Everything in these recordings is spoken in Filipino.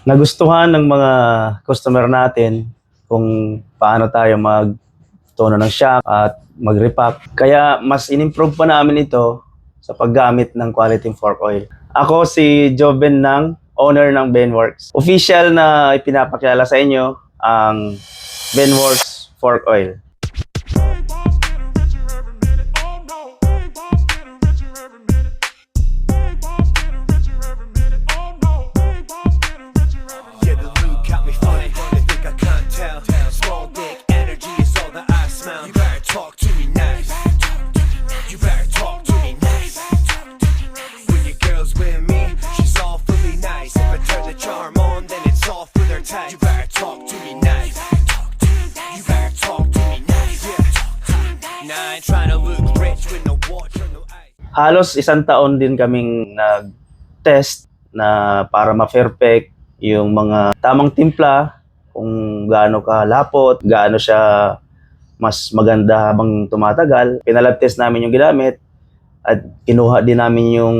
Nagustuhan ng mga customer natin kung paano tayo mag-tono ng shock at mag-repack. Kaya mas in-improve pa namin ito sa paggamit ng quality fork oil. Ako si Joven ng owner ng Benworks. Official na ipinapakilala sa inyo ang Benworks Fork Oil. Halos isang taon din kaming nag-test na para ma-perfect yung mga tamang timpla, kung gaano kalapot, gaano siya mas maganda habang tumatagal. Pinalab test namin yung ginamit at kinuha din namin yung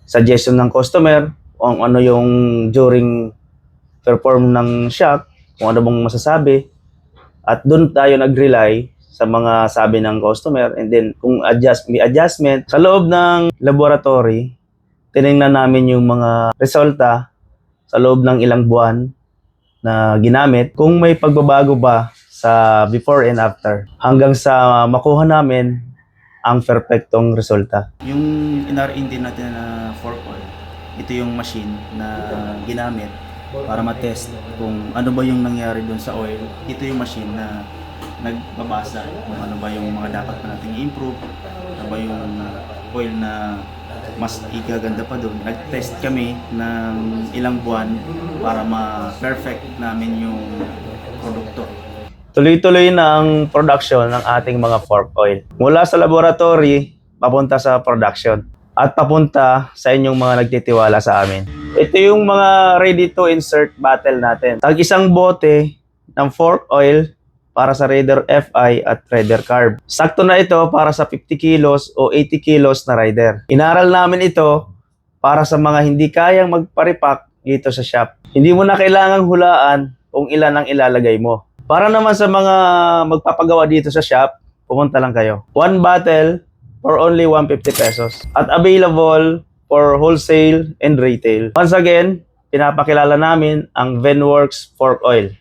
suggestion ng customer kung ano yung during perform ng shock, kung ano bang masasabi. At doon tayo nag-rely sa mga sabi ng customer, and then kung may adjustment sa loob ng laboratory, tinignan namin yung mga resulta sa loob ng ilang buwan na ginamit, kung may pagbabago ba sa before and after, hanggang sa makuha namin ang perfectong resulta. Yung inarin din natin na fork oil, ito yung machine na ginamit para ma-test kung ano ba yung nangyari dun sa oil. Ito yung machine na nagbabasa kung ano ba yung mga dapat pa natin i-improve, ano ba yung oil na mas igaganda pa doon. Nag-test kami ng ilang buwan para ma-perfect namin yung produkto. Tuloy-tuloy na ang production ng ating mga fork oil. Mula sa laboratory, papunta sa production. At papunta sa inyong mga nagtitiwala sa amin. Ito yung mga ready to insert bottle natin. Tag-isang bote ng fork oil para sa Raider FI at Raider Carb. Sakto na ito para sa 50 kilos o 80 kilos na rider. Inaral namin ito para sa mga hindi kayang magparipak dito sa shop. Hindi mo na kailangang hulaan kung ilan ang ilalagay mo. Para naman sa mga magpapagawa dito sa shop, pumunta lang kayo. One bottle for only 150 pesos. At available for wholesale and retail. Once again, pinapakilala namin ang Benworks Fork Oil.